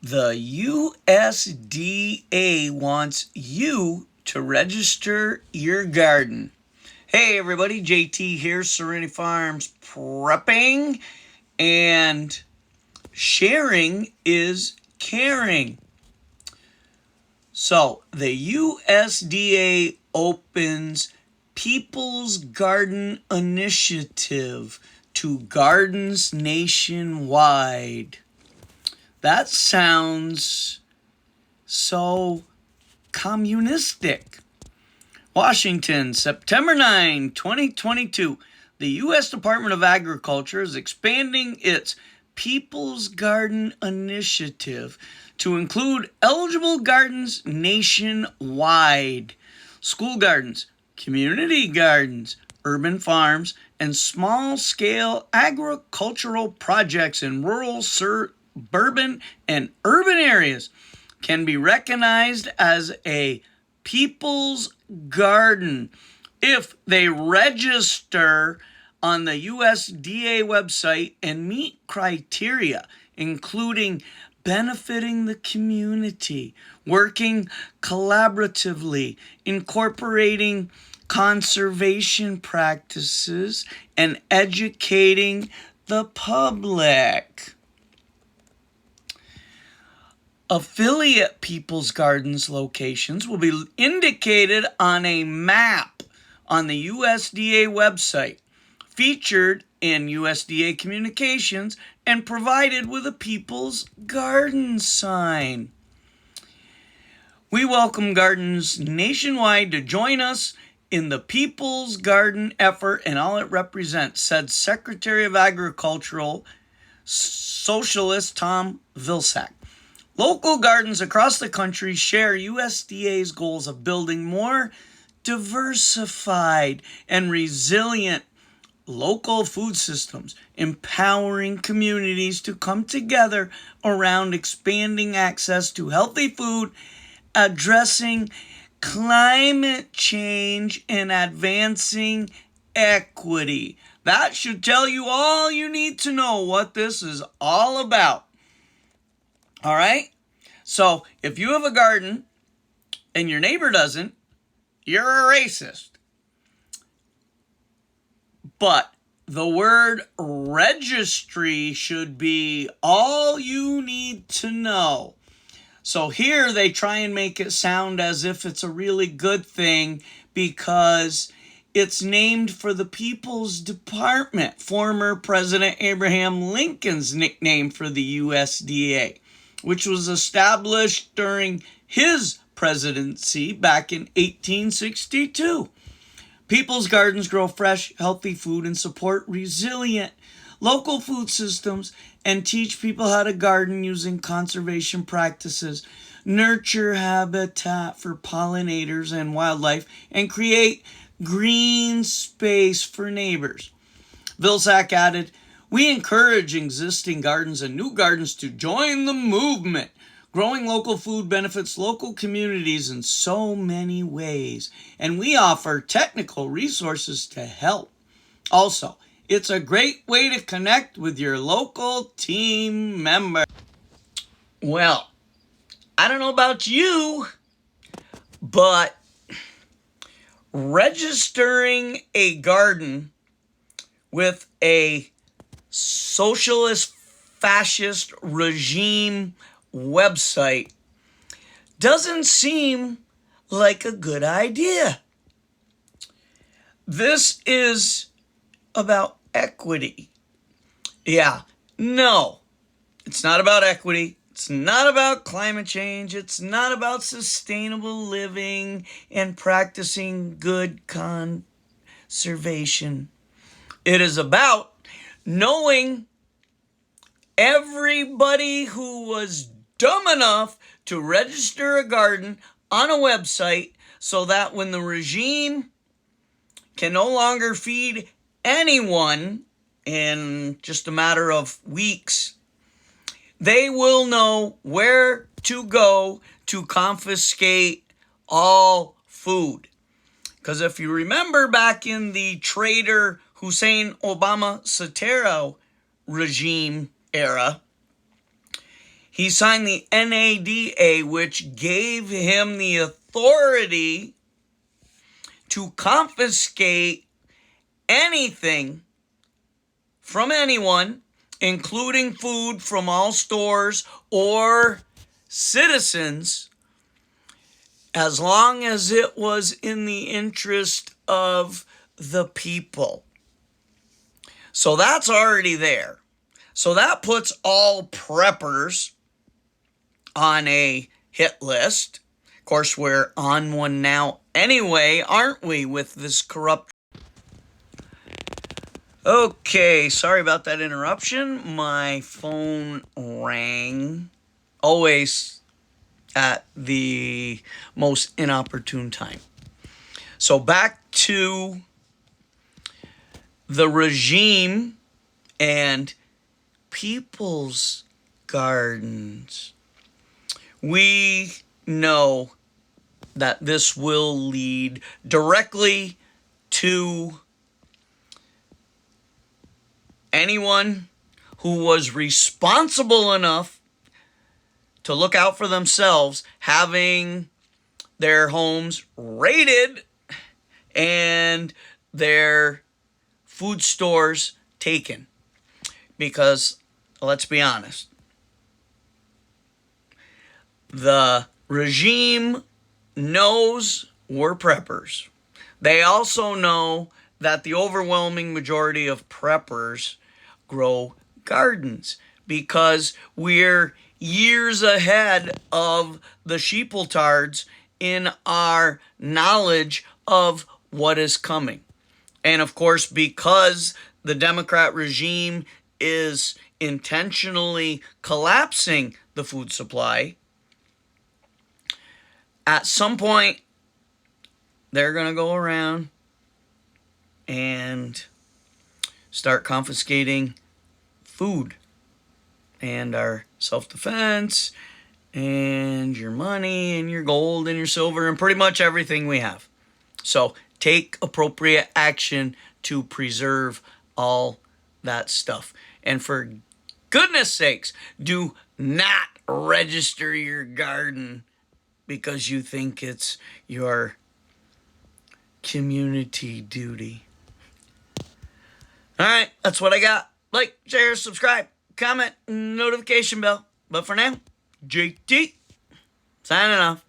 The USDA wants you to register your garden. Hey everybody, JT here, Serenity Farms prepping, and sharing is caring. So the USDA opens People's Garden Initiative to gardens nationwide. That sounds so communistic. Washington, September 9, 2022. The U.S. Department of Agriculture is expanding its People's Garden Initiative to include eligible gardens nationwide. School gardens, community gardens, urban farms, and small-scale agricultural projects in rural, suburban, and urban areas can be recognized as a people's garden if they register on the USDA website and meet criteria, including benefiting the community, working collaboratively, incorporating conservation practices, and educating the public. Affiliate People's Gardens locations will be indicated on a map on the USDA website, featured in USDA communications, and provided with a People's Garden sign. We welcome gardens nationwide to join us in the People's Garden effort and all it represents, said Secretary of Agriculture, Socialist Tom Vilsack. Local gardens across the country share USDA's goals of building more diversified and resilient local food systems, empowering communities to come together around expanding access to healthy food, addressing climate change, and advancing equity. That should tell you all you need to know what this is all about. All right? So if you have a garden and your neighbor doesn't, you're a racist. But the word registry should be all you need to know. So here they try and make it sound as if it's a really good thing because it's named for the People's Department, former President Abraham Lincoln's nickname for the USDA, which was established during his presidency back in 1862. People's gardens grow fresh, healthy food and support resilient local food systems and teach people how to garden using conservation practices, nurture habitat for pollinators and wildlife, and create green space for neighbors. Vilsack added, "We encourage existing gardens and new gardens to join the movement. Growing local food benefits local communities in so many ways, and we offer technical resources to help. Also, it's a great way to connect with your local team member." Well, I don't know about you, but registering a garden with a socialist fascist regime website doesn't seem like a good idea. This is about equity. Yeah, no, it's not about equity. It's not about climate change. It's not about sustainable living and practicing good conservation. It is about knowing everybody who was dumb enough to register a garden on a website so that when the regime can no longer feed anyone in just a matter of weeks, they will know where to go to confiscate all food. Because if you remember back in the traitor Hussein Obama Satero regime era, He signed the NADA, which gave him the authority to confiscate anything from anyone, including food from all stores or citizens, as long as it was in the interest of the people. So that's already there. So that puts all preppers on a hit list. Of course, we're on one now anyway, aren't we, with this corrupt... Okay, sorry about that interruption. My phone rang. Always at the most inopportune time. So back to the regime and people's gardens. We know that this will lead directly to anyone who was responsible enough to look out for themselves having their homes raided and their food stores taken. Because, let's be honest, the regime knows we're preppers. They also know that the overwhelming majority of preppers grow gardens because we're years ahead of the sheepletards in our knowledge of what is coming. And of course, because the Democrat regime is intentionally collapsing the food supply, at some point, they're going to go around and start confiscating food and our self-defense and your money and your gold and your silver and pretty much everything we have. So take appropriate action to preserve all that stuff. And for goodness sakes, do not register your garden because you think it's your community duty. All right, that's what I got. Like, share, subscribe, comment, notification bell. But for now, JT, signing off.